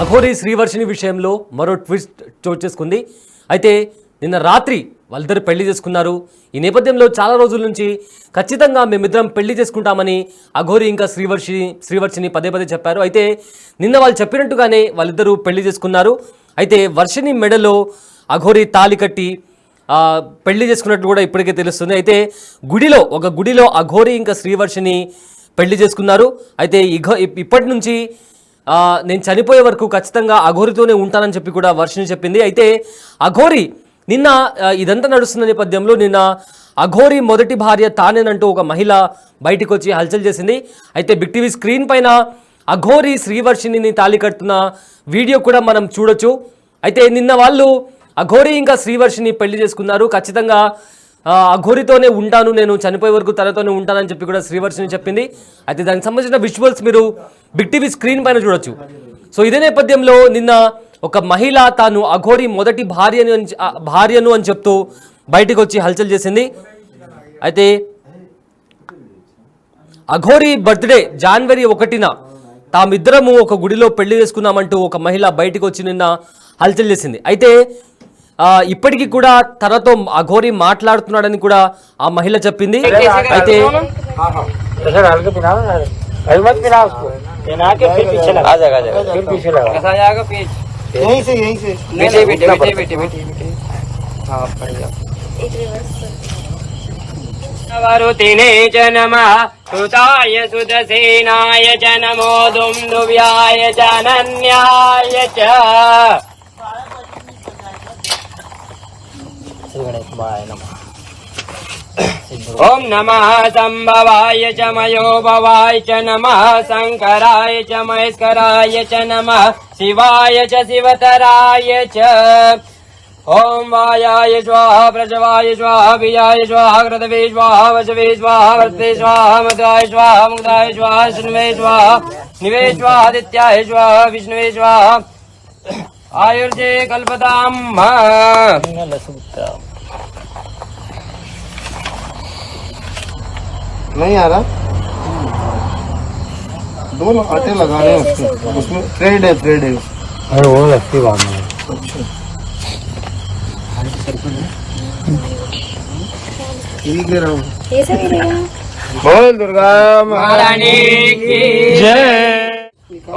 అఘోరి శ్రీవర్షిని విషయంలో మరో ట్విస్ట్ చోటు చేసుకుంది. అయితే నిన్న రాత్రి వాళ్ళిద్దరు పెళ్లి చేసుకున్నారు. ఈ నేపథ్యంలో చాలా రోజుల నుంచి ఖచ్చితంగా మేమిద్దరం పెళ్లి చేసుకుంటామని అఘోరి ఇంకా శ్రీవర్షిని పదే పదే చెప్పారు. అయితే నిన్న వాళ్ళు చెప్పినట్టుగానే వాళ్ళిద్దరూ పెళ్లి చేసుకున్నారు. అయితే వర్షిని మెడలో అఘోరి తాళి కట్టి పెళ్లి చేసుకున్నట్టు కూడా ఇప్పటికే తెలుస్తుంది. అయితే ఒక గుడిలో అఘోరి ఇంకా శ్రీవర్షిని పెళ్లి చేసుకున్నారు. అయితే ఇప్పటి నుంచి నేను చనిపోయే వరకు ఖచ్చితంగా అఘోరితోనే ఉంటానని చెప్పి కూడా వర్షిని చెప్పింది. అయితే అఘోరి నిన్న ఇదంతా నడుస్తున్న నేపథ్యంలో నిన్న అఘోరి మొదటి భార్య తానేనంటూ ఒక మహిళ బయటికి వచ్చి హల్చల్ చేసింది. అయితే బిగ్ టీవీ స్క్రీన్ పైన అఘోరి శ్రీవర్షిని తాళి కడుతున్న వీడియో కూడా మనం చూడొచ్చు. అయితే నిన్న వాళ్ళు అఘోరి ఇంకా శ్రీవర్షిని పెళ్లి చేసుకున్నారు. ఖచ్చితంగా అఘోరితోనే ఉంటాను, నేను చనిపోయే వరకు తనతోనే ఉంటానని చెప్పి కూడా శ్రీవర్షిని చెప్పింది. అయితే దానికి సంబంధించిన విజువల్స్ మీరు బిగ్ టీవీ స్క్రీన్ పైన చూడొచ్చు. సో ఇదే నేపథ్యంలో నిన్న ఒక మహిళ తాను అఘోరి మొదటి భార్యను అని చెప్తూ బయటకు వచ్చి హల్చల్ చేసింది. అయితే అఘోరి బర్త్డే జనవరి 1న తామిద్దరము ఒక గుడిలో పెళ్లి చేసుకున్నామంటూ ఒక మహిళ బయటకు వచ్చి నిన్న హల్చల్ చేసింది. అయితే ఇప్పటికీ కూడా తనతో అఘోరి మాట్లాడుతున్నాడని కూడా ఆ మహిళ చెప్పింది. అయితే వరుతినే చ నమః సుతాయ సుదసేనాయ చ నమో దుందువ్యాయ చ అనన్యాయ చ. ఓం నమః సంభవాయ చ మయోభవాయ చ నమః శంకరాయ చ మహేశ్వరాయ చ నమః శివాయ చ శివతరాయ చ. ఓం వాయాయ స్వాహ ప్రజవాయ స్వాహ వియాయ స్వాహ క్రతవే స్వాహ వశవే స్వాహ వర్తే స్వాహ మదాయ స్వాహ ముగ్ధాయ స్వాహ శృణ్వే స్వాహ నివే స్వాహాదిత్యాయ స్వాహ విష్ణువే స్వాహ आयुर्जे कल्पताम नहीं आ रहा। दोनों आटे लगाने हैं उसमें थ्रेड है अरे वो लगती बात नहीं। अच्छा ठीक है बोल दुर्गा महारानी की जय।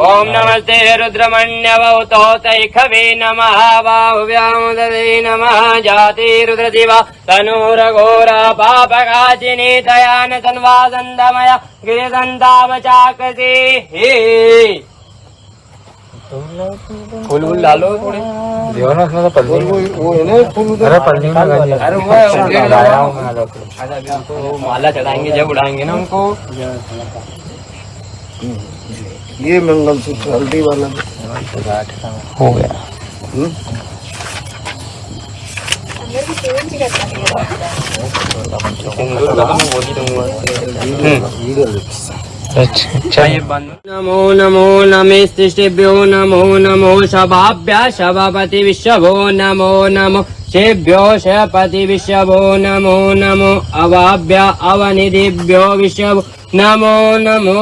ओम नमस्ते रुद्रमण्यवतोतैखवे नमः बाहुव्यामुदरे नमः जाति रुद्रदिवा तनूरघोरा पापकाचिनी तयान तन्वादन्दमया गिरिदन्तावचाकसी। फूल डालो थोड़े उसमें तो पल्ली वो है ना फूल अरे पल्ली में अरे वो माला चढ़ाएंगे जब उड़ाएंगे ना उनको। ये मंगलसूत्र हल्दी वाला हो गया। नमो नमो नमेस्तिष्ठेभ्यो नमो नमो शभाभ्य शभापति विश्वभो नमो नमो शेभ्यो शपति विश्वभो नमो नमो अवाभ्य अवनिधिभ्यो विश्वभो नमो नमो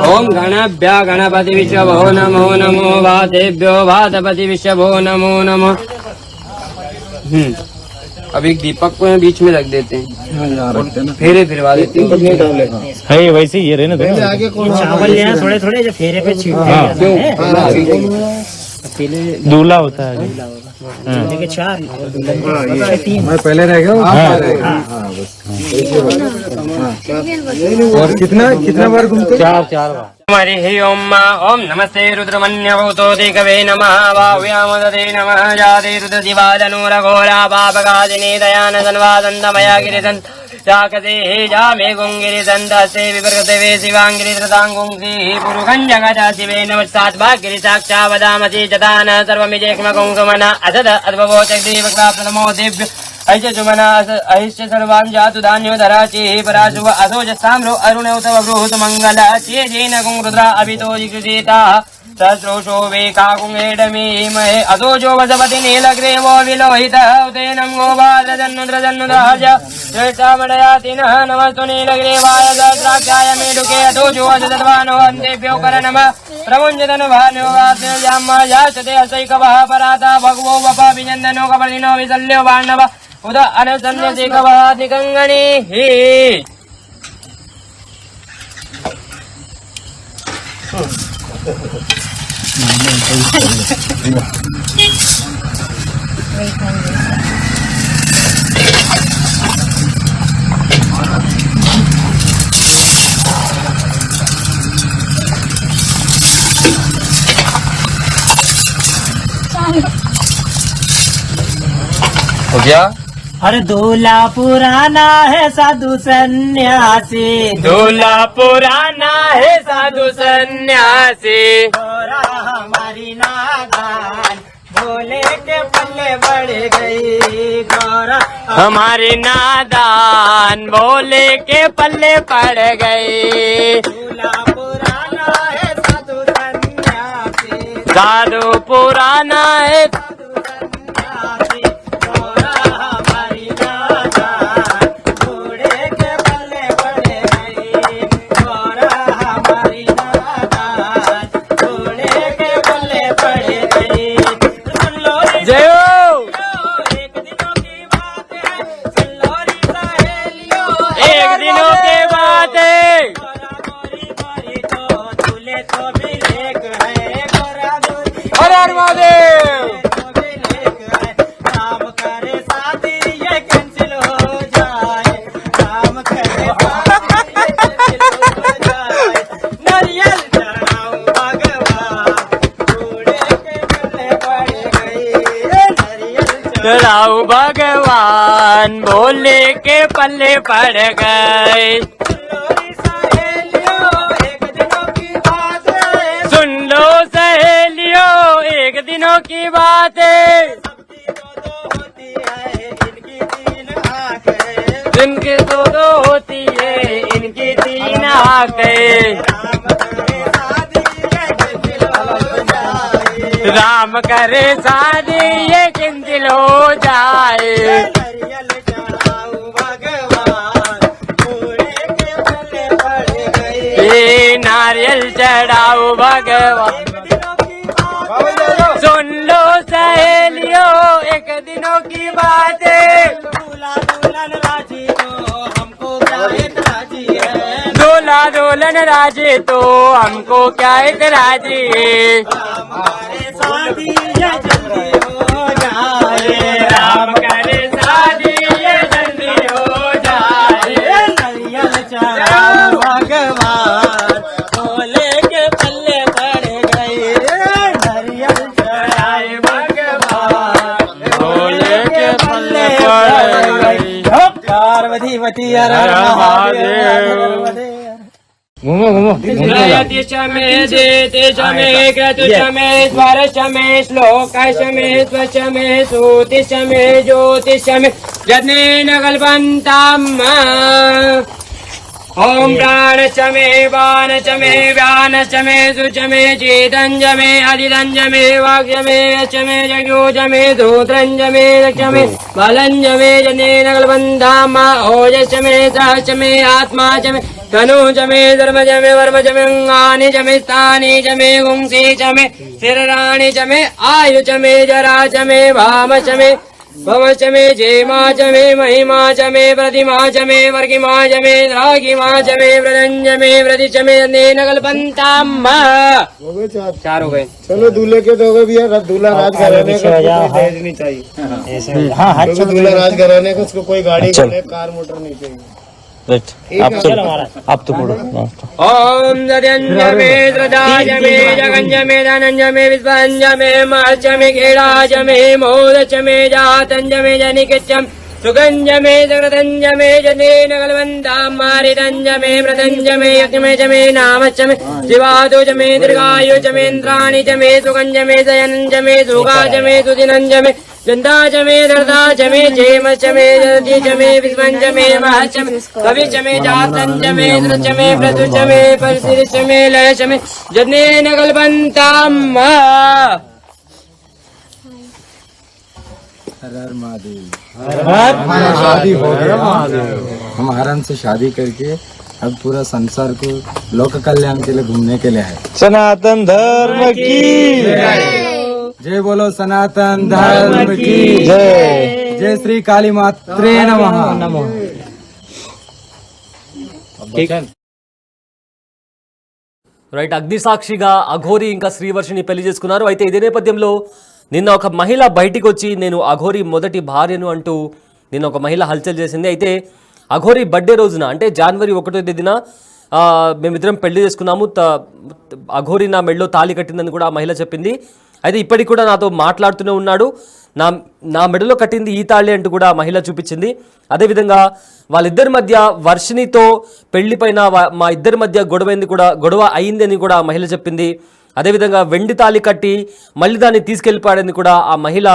ओम गणाभ्य गणपति विश्वभो नमो नमो वातेभ्यो वातपति विश्वभो नमो नमो। अब एक दीपक को बीच में रख देते हैं, फेरे फिरवा देते हैं। वैसे ये रहने दो आगे कौन चावल यहाँ थोड़े थोड़े जो फेरे पे दूल्हा होता है चार मैं पहले रह गया और कितना बार घूमते? चार बार। हरि ओम ओम नमस्ते रुद्रमन्यभूतोदिकवे नमः बाहुव्यामुदते नमः जाते रुद्रदिवादनूरघोरा पापकादिनी दयानदन्वादन्दमया गिरिदन्त जाकते जा मे गुंगिरिदन्तस्ते विवर्गते शिवाङ्गिरिधृताङ्गुंसि पुरुषं जगता शिवे नमस्तात् भाग्यरि साक्षावदामसि जतान सर्वमिजेक्मकुङ्कुमना असद अद्भवोचग्रीवक्ता प्रथमो दिव्य ऐश्च सुमना ऐश्च सर्वान् जातु धान्यो धराचि पराशुभ असोजस्ताम्रो अरुणोतव बृहत् मङ्गल चेजेन कुं रुद्रा अभितो जिगृहीता सस्रोषो वेकाकुंगेडमीमहे अतो जो वसपति नीलग्रीवो विलोहित तेनं गोपाद्रजन्नुद्रजन्नुद्राज श्रेष्ठामडयाति नः नमस्तु नीलग्रीवाय सहस्राक्षाय मेढुके अतो जो वसतत्वानो अन्तेभ्यो कर नमः प्रमुञ्जतनुभानो वास्यामायाचते असैकवः पराता भगवो वप विजन्दनो कपर्दिनो विशल्यो वाण्णव उद अनुसन्न्यसेकवहादिकङ्गणिः हो गया। अरे दूल्हा पुराना है साधु सन्यासी, दूल्हा पुराना है साधु सन्यासी गोरा हमारी नादान भोले के पल्ले बढ़ गई, गोरा हमारी नादान भोले के पल्ले पड़ गई। दूल्हा पुराना है साधु सन्यासी, साधु पुराना है साधु सन्यासी, गोरा हमारी नादान भोले के पल्ले बढ़ गई, गोरा हमारी नादान भोले के पल्ले पड़ गई। सुन लो रे जय हो। एक दिनों की बात है, सुन लो रे सहेलियों, एक दिनों के बाद गोरा गोरी गोरी तो दूल्हे तो भी लेक है, गोरा गोरी हर हर महादेव। तो भी लेक है। काम करे शादी ये कैंसिल हो जाए, काम करे शादी ये कैंसिल हो जाए। नारियल चढ़ाऊं भगवान बूढ़े के पल्ले पड़ गई, नारियल चढ़ाऊ भगवान भोले के पल्ले पड़ गए। चढ़ाऊं सहेलियों, एक दिनों की बात है, सुन लो सहेलियों एक दिनों की बात है। सबकी दो होती है, इनकी तीन आंखें, जिनकी दो होती है इनकी तीन आंखें। राम करे शादी ये कैंसिल हो जाए, राम करे शादी ये कैंसिल हो जाए। नारियल चढ़ाऊं भगवान बूढ़े के पल्ले पड़ गई, ये नारियल चढ़ाऊ भगवान। सुन लो सहेलियों एक दिनों की बात है, दूल्हा दुल्हन राजी तो हमको क्या इतराजी है, दूल्हा दुल्हन राजी तो हमको क्या इतराजी है। हमारे शादी ये जल्दी हो जाए, राम करे शादी ये जल्दी हो जाए। नारियल चढ़ाऊं भगवान भोले के पल्ले पड़ गई, नारियल चढ़ाए भगवान भोले के पल्ले पड़ गई। पार्वती वती हर हर महादेव। घूमो घूमो त्रयतिश मे देतिश मे क्रतुष मे स्वरश मे श्लोकश मे स्वश मे सूतिश मे ज्योतिष मे यज्ञेन कल्पन्ताम्। ओम प्राणच मे बाणच मे व्यानच मे सुच मे चेतंज मे अधिरंज मे वाक्य मे यच मे जज्ञोज मे धूत्रंज मे रक्ष मे बलंज मे जनेन कल्पन्ताम्। ओजस मे सहच मे आत्मा च मे तनुज मे धर्मज मे वर्मज मे अंगानि च मे स्थानि च मे गुंसि च मे शिराणि च मे आयु च मे जरा च मे भाम च मे भव च मे जेमा च मे महिमा च मे प्रतिमा च मे वर्गिमा च मे द्रागिमा च मे व्रतंज मे व्रति च मे नेन कल्पन्ताम्। हो गए चार हो गए। चलो दूल्हे के दोगे भी यार, दूल्हा राज घराने का दहेज नहीं चाहिए। हाँ हाँ क्योंकि दूल्हा राज घराने का उसको कोई गाड़ी कार मोटर नहीं चाहिए। आप तो बोलो। ओम दध्यंज मे द्रदाज मे जगंज मे धनंज मे विश्वंज मे महच मे खेड़ाज मे मोदच मे जातंज मे जनिकचम सुगंज मे जगतंज मे जनेन कल्पन्ताम्। मारितंज मे व्रतंज मे यज्ञमे च मे नामच मे शिवादो च मे दीर्घायु च मे इन्द्राणि च मे सुगंज मे शयनंज मे सुगा च मे सुदिनंज मे चंदा च मे दर्दा च मे चेम च मे जलति च मे विस्मं च मे महः च मे कवि च मे जातं च मे इंद्र च मे प्रतु च मे परसिर च मे लय च मे जनेन कल्पन्ताम्। हर हर महादेव। शादी हो गया, हम आराम से शादी करके अब पूरा संसार को लोक कल्याण के लिए घूमने के लिए है। सनातन धर्म की जय बोलो सनातन धर्म की जय। जय श्री काली मात्रे नमः। రైట్, అగ్నిసాక్షిగా అఘోరి ఇంకా శ్రీవర్షిని పెళ్లి చేసుకున్నారు. అయితే ఇదే నేపథ్యంలో నిన్న ఒక మహిళ బయటికి వచ్చి నేను అఘోరి మొదటి భార్యను అంటూ నిన్న ఒక మహిళ హల్చల్ చేసింది. అయితే అఘోరి బర్త్డే రోజున అంటే జనవరి 1వ తేదీన మేమిద్దరం పెళ్లి చేసుకున్నాము, అఘోరి నా మెడలో తాళి కట్టిందని కూడా ఆ మహిళ చెప్పింది. అయితే ఇప్పటికి కూడా నాతో మాట్లాడుతూనే ఉన్నాడు, నా మెడలో కట్టింది ఈ తాళి అంటూ కూడా మహిళ చూపించింది. అదేవిధంగా వాళ్ళిద్దరి మధ్య వర్షినితో పెళ్లిపైన మా ఇద్దరి మధ్య గొడవ అయింది అని కూడా ఆ మహిళ చెప్పింది. అదేవిధంగా వెండి తాళి కట్టి మళ్ళీ దాన్ని తీసుకెళ్ళిపోయాడని కూడా ఆ మహిళ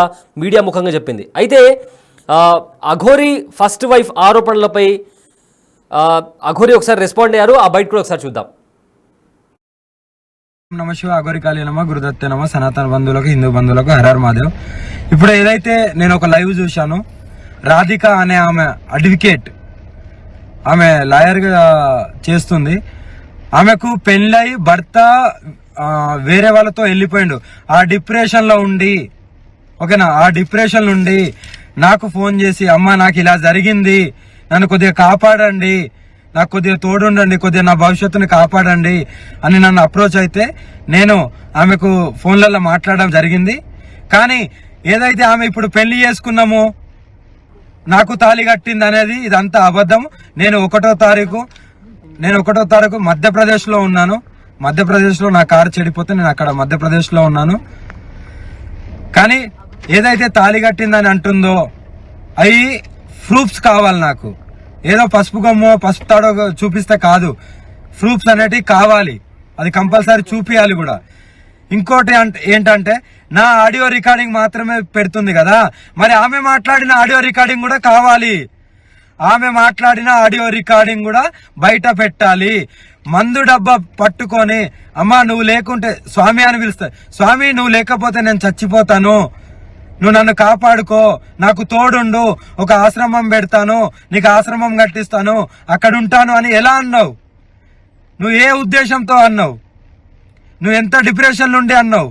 మీడియా ముఖంగా చెప్పింది. అయితే అఘోరి ఫస్ట్ వైఫ్ ఆరోపణలపై అఘోరి ఒకసారి రెస్పాండ్ అయ్యారు. ఆ బయట కూడా ఒకసారి చూద్దాం. నమ శివ అఘోరి కాళీ నమ గురుదత్తే నమ సనాతన బంధువులకు హిందూ బంధువులకు హరహర్ మహాదేవ్. ఇప్పుడు ఏదైతే నేను ఒక లైవ్ చూశాను, రాధిక అనే ఆమె అడ్వకేట్, ఆమె లాయర్ గా చేస్తుంది. ఆమెకు పెళ్ళై భర్త వేరే వాళ్ళతో వెళ్ళిపోయిండు. ఆ డిప్రెషన్ లో ఉండి, ఓకేనా, ఆ డిప్రెషన్ నుండి నాకు ఫోన్ చేసి అమ్మ నాకు ఇలా జరిగింది, నన్ను కొద్దిగా కాపాడండి, నాకు కొద్దిగా తోడుండండి, కొద్దిగా నా భవిష్యత్తుని కాపాడండి అని నన్ను అప్రోచ్ అయితే నేను ఆమెకు ఫోన్లలో మాట్లాడడం జరిగింది. కానీ ఏదైతే ఆమె ఇప్పుడు పెళ్లి చేసుకున్నామో నాకు తాళి కట్టింది అనేది ఇదంతా అబద్ధం. నేను 1వ తారీఖు మధ్యప్రదేశ్లో ఉన్నాను. మధ్యప్రదేశ్లో నా కారు చెడిపోతే నేను అక్కడ మధ్యప్రదేశ్లో ఉన్నాను. కానీ ఏదైతే తాళి కట్టిందని అంటుందో అవి ప్రూఫ్స్ కావాలి నాకు. ఏదో పసుపు గమ్మో పసుపు తాడో చూపిస్తే కాదు, ప్రూఫ్స్ అనేటివి కావాలి. అది కంపల్సరీ చూపియాలి కూడా. ఇంకోటి ఏంటంటే నా ఆడియో రికార్డింగ్ మాత్రమే పెడుతుంది కదా, మరి ఆమె మాట్లాడిన ఆడియో రికార్డింగ్ కూడా కావాలి. ఆమె మాట్లాడిన ఆడియో రికార్డింగ్ కూడా బయట పెట్టాలి. మందు డబ్బా పట్టుకొని అమ్మా నువ్వు లేకుంటే స్వామి అని పిలుస్తా, స్వామి నువ్వు లేకపోతే నేను చచ్చిపోతాను, నువ్వు నన్ను కాపాడుకో, నాకు తోడుండు, ఒక ఆశ్రమం పెడతాను, నీకు ఆశ్రమం కట్టిస్తాను, అక్కడ ఉంటాను అని ఎలా అన్నావు? నువ్వు ఏ ఉద్దేశంతో అన్నావు? నువ్వు ఎంత డిప్రెషన్ నుండి అన్నావు?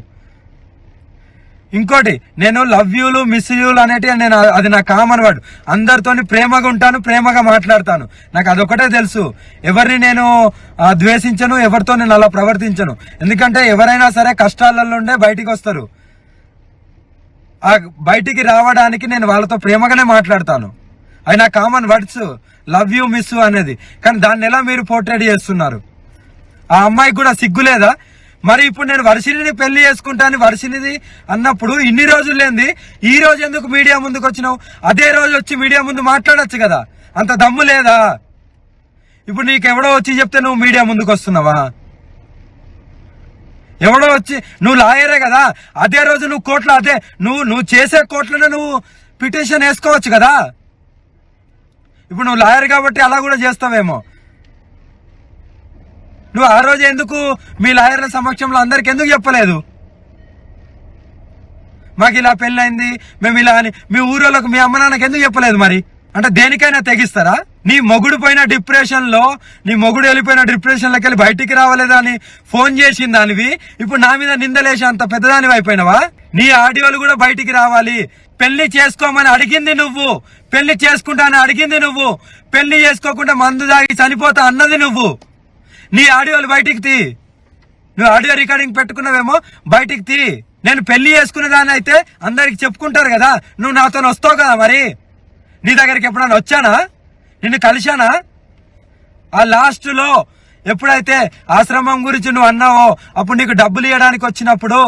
ఇంకోటి, నేను లవ్ యూలు మిస్ యూలు అనేటివి నేను అది నా కామన్ వర్డ్. అందరితోని ప్రేమగా ఉంటాను, ప్రేమగా మాట్లాడతాను, నాకు అదొకటే తెలుసు. ఎవరిని నేను ద్వేషించను, ఎవరితో నేను అలా ప్రవర్తించను. ఎందుకంటే ఎవరైనా సరే కష్టాలలో ఉండే బయటికి వస్తారు. ఆ బయటికి రావడానికి నేను వాళ్ళతో ప్రేమగానే మాట్లాడతాను. అవి నా common words, love you miss అనేది. కానీ దాన్ని ఎలా మీరు పోర్ట్రేట్ చేస్తున్నారు? ఆ అమ్మాయికి కూడా సిగ్గులేదా? మరి ఇప్పుడు నేను వర్షిని పెళ్లి చేసుకుంటాను వర్షినిది అన్నప్పుడు ఇన్ని రోజులు లేంది ఈ రోజు ఎందుకు మీడియా ముందుకు వచ్చినావు? అదే రోజు వచ్చి మీడియా ముందు మాట్లాడొచ్చు కదా, అంత దమ్ము లేదా? ఇప్పుడు నీకెవడో వచ్చి చెప్తే నువ్వు మీడియా ముందుకు వస్తున్నావా? ఎవడో వచ్చి, నువ్వు లాయరే కదా, అదే రోజు నువ్వు కోర్టులో, అదే నువ్వు చేసే కోర్టులోనే నువ్వు పిటిషన్ వేసుకోవచ్చు కదా. ఇప్పుడు నువ్వు లాయర్ కాబట్టి అలా కూడా చేస్తావేమో. నువ్వు ఆ రోజు ఎందుకు మీ లాయర్ల సమక్షంలో అందరికి ఎందుకు చెప్పలేదు? మాకు ఇలా పెళ్ళైంది, మేము ఇలా అని మీ ఊరోళ్ళకు మీ అమ్మ నాన్నకి ఎందుకు చెప్పలేదు? మరి అంటే దేనికైనా తెగిస్తారా? నీ మొగుడు పోయిన డిప్రెషన్ లో, నీ మొగుడు వెళ్ళిపోయిన డిప్రెషన్ లోకి వెళ్ళి బయటికి రావలేదా అని ఫోన్ చేసిన దానివి ఇప్పుడు నా మీద నిందలేసి అంత పెద్దదానివి అయిపోయినావా? నీ ఆడియోలు కూడా బయటికి రావాలి. పెళ్లి చేసుకోమని అడిగింది నువ్వు, పెళ్లి చేసుకుంటానని అడిగింది నువ్వు, పెళ్లి చేసుకోకుండా మందు తాగి చనిపోతా అన్నది నువ్వు. నీ ఆడియోలు బయటికి తీ. నువ్వు ఆడియో రికార్డింగ్ పెట్టుకున్నావేమో, బయటికి తీ. నేను పెళ్లి చేసుకునే దాన్ని అయితే అందరికి చెప్పుకుంటారు కదా, నువ్వు నాతో వస్తావు కదా. మరి నీ దగ్గరికి ఎప్పుడైనా వచ్చానా? నిన్ను కలిశానా? ఆ లాస్ట్ లో ఎప్పుడైతే ఆశ్రమం గురించి నువ్వు అన్నావో అప్పుడు నీకు డబ్బులు ఇవ్వడానికి వచ్చినప్పుడు,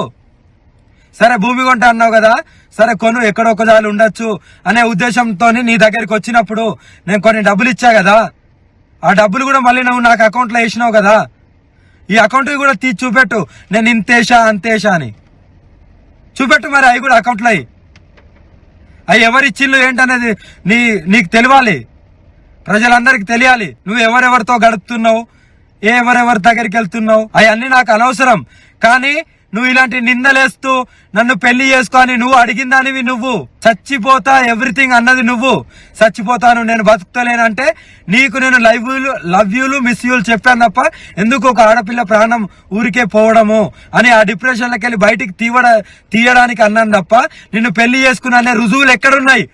సరే భూమి కొంట అన్నావు కదా, సరే కొను, ఎక్కడొక్కదాలు ఉండొచ్చు అనే ఉద్దేశంతో నీ దగ్గరికి వచ్చినప్పుడు నేను కొన్ని డబ్బులు ఇచ్చా కదా, ఆ డబ్బులు కూడా మళ్ళీ నువ్వు నాకు అకౌంట్లో వేసినావు కదా. ఈ అకౌంట్ కూడా తీసి చూపెట్టు, నేను ఇంతేషా అంతేషా అని చూపెట్టు. మరి అవి కూడా అకౌంట్లో అవి ఎవరిచ్చిళ్ళు ఏంటనేది నీకు తెలియాలి, ప్రజలందరికి తెలియాలి. నువ్వు ఎవరెవరితో గడుపుతున్నావు, ఎవరెవరి దగ్గరికి వెళ్తున్నావు, అవన్నీ నాకు అనవసరం. కానీ నువ్వు ఇలాంటి నిందలేస్తూ నన్ను పెళ్లి చేసుకొని నువ్వు అడిగిందానివి, నువ్వు చచ్చిపోతా ఎవ్రీథింగ్ అన్నది నువ్వు. చచ్చిపోతాను, నేను బతుకుతలేనంటే నీకు నేను లవ్ యూలు మిస్ యూలు చెప్పాను తప్ప ఎందుకు ఒక ఆడపిల్ల ప్రాణం ఊరికే పోవడము అని ఆ డిప్రెషన్లోకి వెళ్ళి బయటికి తీయడానికి అన్నాను తప్ప నిన్ను పెళ్లి చేసుకున్నా అనే రుజువులు ఎక్కడున్నాయి?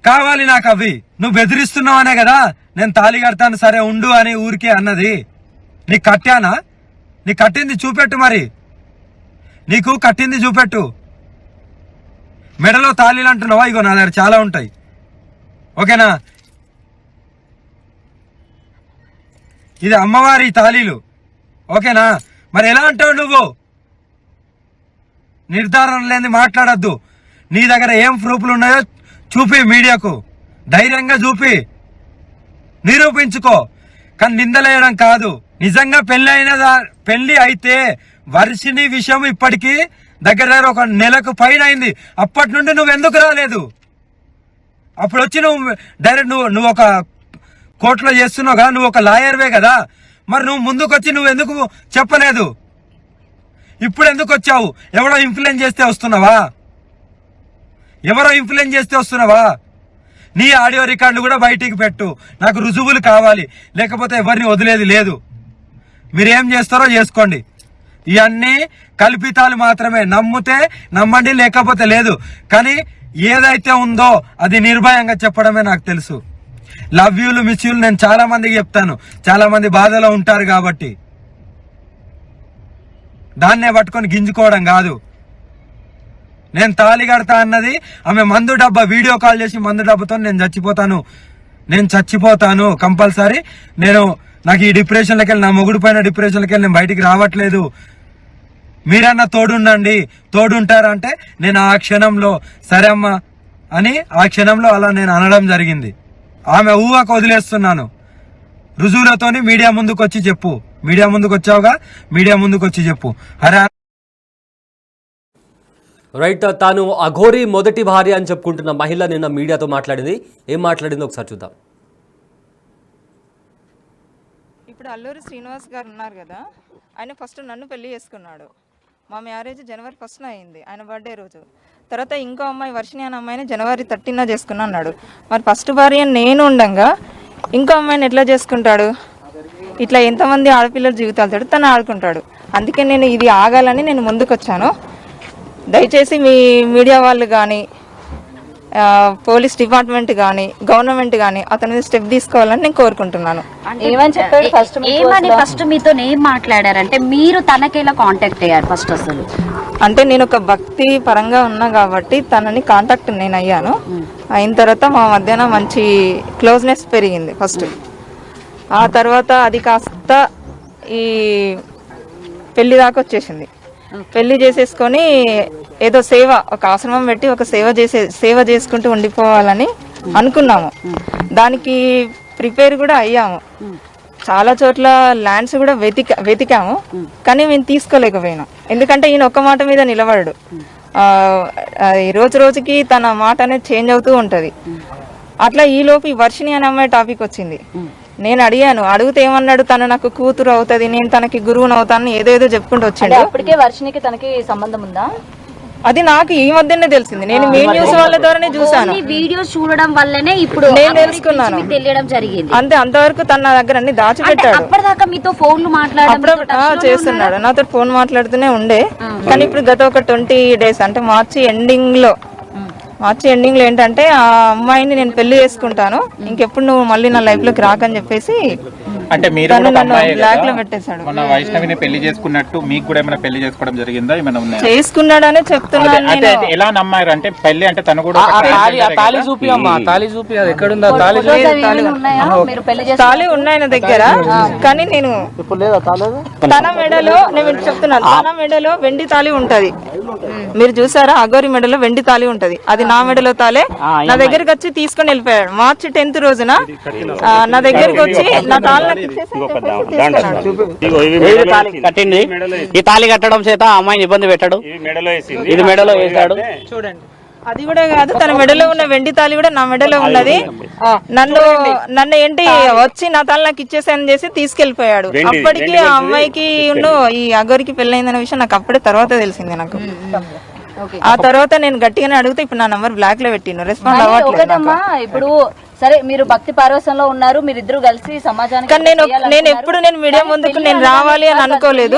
కావాలి నాకు అవి. నువ్వు బెదిరిస్తున్నావు అనే కదా నేను తాళి కడతాను సరే ఉండు అని ఊరికే అన్నది. నీకు కట్టానా? నీకు కట్టింది చూపెట్టు, మరి నీకు కట్టింది చూపెట్టు. మెడలో తాళీలు అంటున్నావా? ఇగో నా దగ్గర చాలా ఉంటాయి, ఓకేనా? ఇది అమ్మవారి తాళీలు, ఓకేనా? మరి ఎలా అంటావు నువ్వు? నిర్ధారణ లేని మాట్లాడద్దు. నీ దగ్గర ఏం ప్రూఫ్లు ఉన్నాయో చూపి, మీడియాకు ధైర్యంగా చూపి, నిరూపించుకో. కానీ నిందలేయడం కాదు. నిజంగా పెళ్లి అయితే వర్షిని విషయం ఇప్పటికీ దగ్గర ఒక నెలకు పైన అయింది. అప్పటి నుండి నువ్వు ఎందుకు రాలేదు? అప్పుడు వచ్చి నువ్వు డైరెక్ట్ నువ్వు ఒక కోర్టులో చేస్తున్నావు కదా, నువ్వు ఒక లాయర్వే కదా, మరి నువ్వు ముందుకు వచ్చి నువ్వు ఎందుకు చెప్పలేదు? ఇప్పుడు ఎందుకు వచ్చావు? ఎవరో ఇన్ఫ్లుయెన్స్ చేస్తే వస్తున్నావా? ఎవరో ఇన్ఫ్లుయెన్స్ చేస్తే వస్తున్నావా? నీ ఆడియో రికార్డులు కూడా బయటికి పెట్టు, నాకు రుజువులు కావాలి, లేకపోతే ఎవరిని వదిలేది లేదు. మీరేం చేస్తారో చేసుకోండి. ఇవన్నీ కల్పితాలు మాత్రమే. నమ్మితే నమ్మండి, లేకపోతే లేదు. కానీ ఏదైతే ఉందో అది నిర్భయంగా చెప్పడమే నాకు తెలుసు. లవ్ యూలు మిస్ యూలు నేను చాలా మందికి చెప్తాను, చాలా మంది బాధలో ఉంటారు కాబట్టి. దాన్నే పట్టుకొని గింజుకోవడం కాదు. నేను తాళి కడతా అన్నది ఆమె మందు డబ్బా వీడియో కాల్ చేసి మందు డబ్బాతో నేను చచ్చిపోతాను కంపల్సరీ, నాకు ఈ డిప్రెషన్లోకి వెళ్ళి, నా మొగుడు పైన డిప్రెషన్లోకి వెళ్ళి నేను బయటికి రావట్లేదు, మీరన్నా తోడుంటారంటే నేను ఆ క్షణంలో సరే అమ్మా అని ఆ క్షణంలో అలా నేను అనడం జరిగింది. ఆమె ఊహకు వదిలేస్తున్నాను. రుజువులతోని మీడియా ముందుకు వచ్చి చెప్పు. మీడియా ముందుకు వచ్చావుగా, మీడియా ముందుకు వచ్చి చెప్పు. అరే రైట్, తాను అఘోరి మొదటి భార్య అని చెప్పుకుంటున్న మహిళ నిన్న మీడియాతో మాట్లాడింది. ఏం మాట్లాడిందో ఒకసారి చూద్దాం. ఇప్పుడు అల్లూరి శ్రీనివాస్ గారు ఉన్నారు కదా, ఆయన ఫస్ట్ నన్ను పెళ్లి చేసుకున్నాడు. మా మ్యారేజ్ జనవరి 1న అయింది, ఆయన బర్త్డే రోజు. తర్వాత ఇంకో అమ్మాయి వర్షిణి అనే అమ్మాయిని జనవరి 13న చేసుకున్నా అన్నాడు. మరి ఫస్ట్ భార్య నేను ఉండగా ఇంకో అమ్మాయిని ఎట్లా చేసుకుంటాడు? ఇట్లా ఎంతమంది ఆడపిల్లల జీవితాలతో తను ఆడుకుంటాడు. అందుకే నేను ఇది ఆగాలని నేను ముందుకు వచ్చాను. దయచేసి మీ మీడియా వాళ్ళు కానీ, పోలీస్ డిపార్ట్మెంట్ కానీ, గవర్నమెంట్ కానీ అతని మీద స్టెప్ తీసుకోవాలని నేను కోరుకుంటున్నాను. ఏమని చెప్పాడు? ఫస్ట్ మీతో ఏం మాట్లాడారంటే మీరు తనకి ఎలా కాంటాక్ట్ అయ్యారు? ఫస్ట్ అసలు అంటే నేను ఒక భక్తి పరంగా ఉన్నా కాబట్టి తనని కాంటాక్ట్ నేను అయ్యాను. అయిన తర్వాత మా మధ్యన మంచి క్లోజ్నెస్ పెరిగింది ఫస్ట్. ఆ తర్వాత అది కాస్త ఈ పెళ్లి దాకా వచ్చేసింది. పెళ్లి చేసేసుకొని ఏదో సేవ, ఒక ఆశ్రమం పెట్టి ఒక సేవ చేసుకుంటూ ఉండిపోవాలని అనుకున్నాము. దానికి ప్రిపేర్ కూడా అయ్యాము. చాలా చోట్ల ల్యాండ్స్ కూడా వెతికాము, కానీ మేము తీసుకోలేకపోయినాం. ఎందుకంటే ఈయన ఒక్క మాట మీద నిలబడడు. రోజు రోజుకి తన మాట అనేది చేంజ్ అవుతూ ఉంటది. అట్లా ఈలోపు ఈ వర్షిణి అనే అమ్మాయి టాపిక్ వచ్చింది. నేను అడిగితే ఏమన్నాడు, తను నాకు కూతురు అవుతుంది, నేను తనకి గురువుని అవుతాను, ఏదేదో చెప్పుకుంటూ వచ్చాడు. అప్పటికే వర్షినికి తనకి సంబంధం ఉందా? అది నాకు ఈ మధ్యనే తెలిసింది. నేను మీ న్యూస్ వాళ్ళ ద్వారానే చూసాను. వీడియోస్ చూడడం వల్లనే ఇప్పుడు నేను తెలుసుకున్నాను, తెలియడం జరిగింది. అంతే. అంతవరకు తన నా దగ్గర అన్ని దాచిపెట్టాడు. అప్పటిదాకా మీతో ఫోన్లు మాట్లాడడం చేస్తున్నాడు, నాతో ఫోన్ మాట్లాడుతూనే ఉండే. కానీ ఇప్పుడు గత ఒక 20 days అంటే మార్చి ఎండింగ్ లో ఏంటంటే ఆ అమ్మాయిని నేను పెళ్లి చేసుకుంటాను, ఇంకెప్పుడు నువ్వు మళ్ళీ నా లైఫ్ లోకి రాకని చెప్పేసి అంటే మీరు బ్లాక్ లో పెట్టేశాడు. మన వైష్ణవిని పెళ్లి చేసుకున్నట్టు మీకు కూడా ఏమైనా పెళ్లి చేసుకోవడం జరిగిందా? ఏమైనా ఉన్నాయా? చేసుకున్నాడనే చెప్తున్నాను. అంటే ఎలా నమ్మారు? అంటే పెళ్లి అంటే తను కూడా తాళి చూపి అమ్మా, తాళి చూపి. అది ఎక్కడుందా తాళి? తాళి ఉన్నాయి నా దగ్గర, కానీ నేను తన మెడలో, నేను చెప్తున్నాను, తన మెడలో వెండి తాళి ఉంటది. మీరు చూసారా? అఘోరి మెడలో వెండి తాళి ఉంటది. అది నా మెడలో తాలే. నా దగ్గరికి వచ్చి తీసుకొని వెళ్ళిపోయాడు. మార్చి 10th రోజున నా దగ్గరికి వచ్చి నా తాళి కట్టింది. ఈ తాళి కట్టడం చేత అమ్మాయిని ఇబ్బంది పెట్టాడు. ఇది మెడలో వేసాడు. చూడండి, అది కూడా కాదు, తన మెడలో ఉన్న వెండి తాళి కూడా నా మెడలో ఉన్నది. నన్ను ఏంటి వచ్చి నా తాళి నాకు ఇచ్చేసాను చేసి తీసుకెళ్లిపోయాడు. అప్పటికి ఆ అమ్మాయికి ఈ అగోరికి పెళ్ళైందనే విషయం నాకు అప్పుడే తర్వాత తెలిసింది. నాకు ఆ తర్వాత నేను గట్టిగానే అడిగితే ఇప్పుడు నా నంబర్ బ్లాక్ లో పెట్టిను, రెస్పాండ్ అవ్వట్లేదు. ఇప్పుడు సరే మీరు భక్తి పారవశంలో ఉన్నారు, మీరిద్దరు కలిసి సమాజానికి నేను ఎప్పుడు మీడియా ముందుకు నేను రావాలి అని అనుకోలేదు.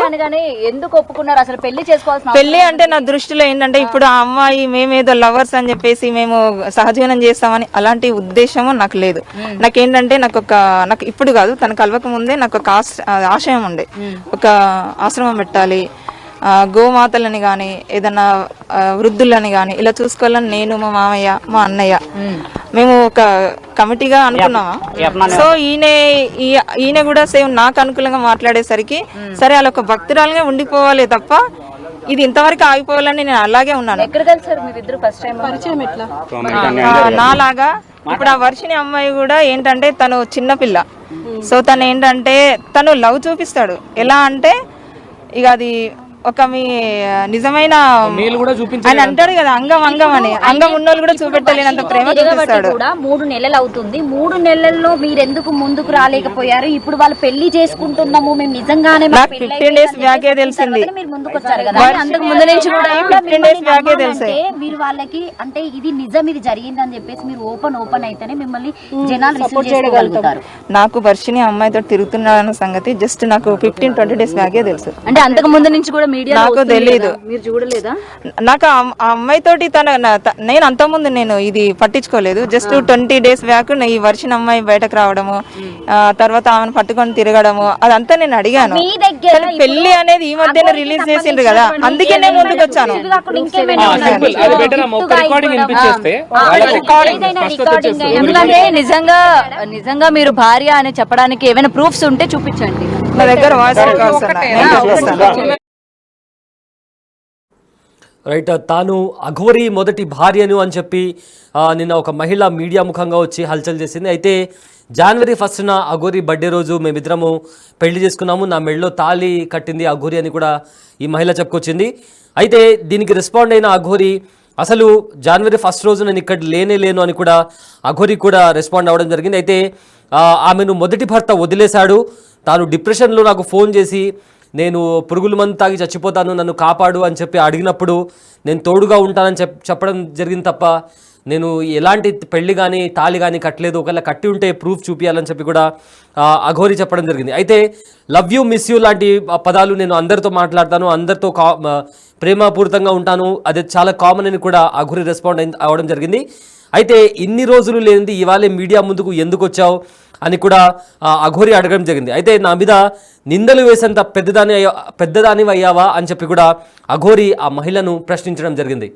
ఎందుకు ఒప్పుకున్నారు అసలు పెళ్లి చేసుకోవాల్సిన? పెళ్లి అంటే నా దృష్టిలో ఏంటంటే ఇప్పుడు ఆ అమ్మాయి మేమేదో లవర్స్ అని చెప్పేసి మేము సహజీవనం చేస్తామని అలాంటి ఉద్దేశము నాకు లేదు. నాకేంటంటే నాకు ఇప్పుడు కాదు, తన కలవక ముందే నాకు ఒక ఆశయం ఉండే, ఒక ఆశ్రమం పెట్టాలి, గోమాతలని గాని ఏదన్నా వృద్ధులని గాని ఇలా చూసుకోవాలని నేను, మా మామయ్య, మా అన్నయ్య మేము ఒక కమిటీగా అనుకున్నామా. సో ఈయన కూడా సేమ్ నాకు అనుకూలంగా మాట్లాడేసరికి సరే అలా ఒక భక్తురాలుగా ఉండిపోవాలి తప్ప ఇది ఇంతవరకు ఆగిపోవాలని నేను అలాగే ఉన్నాను. ఎక్కడ కలిసారు మీరిద్దరు ఫస్ట్ టైం? పరిచయం ఎట్లా? నాలాగా ఇప్పుడు ఆ వర్షిని అమ్మాయి కూడా ఏంటంటే తను చిన్నపిల్ల. సో తను ఏంటంటే తను లవ్ చూపిస్తాడు. ఎలా అంటే ఇక అది ఒక మీ నిజమైన ఆయన అంటాడు కదా అంగం అని, అంగం ఉన్నోళ్ళు కూడా చూపెట్టలేనంత ప్రేమ చూపిస్తాడు. 3 నెలలు అవుతుంది. 3 నెలల్లో మీరెందుకు ముందుకు రాలేకపోయారు? ఇప్పుడు వాళ్ళు పెళ్లి చేసుకుంటున్నాము మేము నిజంగానే 15 డేస్ బ్యాకే తెలిసింది. మీరు ముందుకు వచ్చారు కదా, అంతకు ముందు నుంచి కూడా 15 డేస్ బ్యాకే తెలిసింది. మీరు వాళ్ళకి అంటే ఇది నిజం, ఇది జరిగింది అని చెప్పేసి మీరు ఓపెన్ అయితేనే మిమ్మల్ని జనాలు రిసీవ్ చేసుకోగలుగుతారు. నాకు వర్షిని అమ్మాయితో తిరుగుతున్నాడన్న సంగతి జస్ట్ నాకు 15-20 డేస్ బ్యాకే తెలుసు. అంటే అంతకు ముందు నుంచి కూడా నాకు తెలియదు. మీరు చూడలేదా? నాకు ఆ అమ్మాయి తోటి నేను అంతకుముందు నేను ఇది పట్టించుకోలేదు. జస్ట్ 20 డేస్ బ్యాక్ ఈ వర్షిన అమ్మాయి బయటకు రావడము, తర్వాత ఆమెను పట్టుకొని తిరగడము అదంతా నేను అడిగాను. పెళ్లి అనేది ఈ మధ్యన రిలీజ్ చేసిండ్రు కదా, అందుకే నేను ముందుకు వచ్చాను. ఎందుకంటే నిజంగా మీరు భార్య అని చెప్పడానికి ఏమైనా ప్రూఫ్స్ ఉంటే చూపించండి. నా దగ్గర వాయిస్ రికార్డ్స్ ఉన్నాయి. రైట్, తాను అఘోరి మొదటి భార్యను అని చెప్పి నిన్న ఒక మహిళ మీడియా ముఖంగా వచ్చి హల్చల్ చేసింది. అయితే జనవరి 1న అఘోరి బర్త్డే రోజు మేమిద్దరము పెళ్లి చేసుకున్నాము, నా మెడలో తాళి కట్టింది అఘోరి అని కూడా ఈ మహిళ చెప్పుకొచ్చింది. అయితే దీనికి రెస్పాండ్ అయిన అఘోరి అసలు జనవరి 1 రోజు నేను ఇక్కడ లేను అని కూడా అఘోరి కూడా రెస్పాండ్ అవ్వడం జరిగింది. అయితే ఆమెను మొదటి భర్త వదిలేశాడు, తాను డిప్రెషన్లో నాకు ఫోన్ చేసి నేను పురుగుల మందు తాగి చచ్చిపోతాను, నన్ను కాపాడు అని చెప్పి అడిగినప్పుడు నేను తోడుగా ఉంటానని చెప్పడం జరిగింది తప్ప నేను ఎలాంటి పెళ్లి కానీ తాళి కానీ కట్టలేదు, ఒకవేళ కట్టి ఉంటే ప్రూఫ్ చూపించాలని చెప్పి కూడా అఘోరి చెప్పడం జరిగింది. అయితే లవ్ యూ, మిస్ యూ లాంటి పదాలు నేను అందరితో మాట్లాడతాను, అందరితో ప్రేమపూరితంగా ఉంటాను, అది చాలా కామన్ అని కూడా అఘోరి రెస్పాండ్ అవ్వడం జరిగింది. అయితే ఇన్ని రోజులు లేనిది ఇవాళ మీడియా ముందుకు ఎందుకు వచ్చావు అని కూడా అఘోరి అడగడం జరిగింది. అయితే నా మీద నిందలు వేసేంత పెద్దదాని అయ్యావా అని చెప్పి కూడా అఘోరి ఆ మహిళను ప్రశ్నించడం జరిగింది.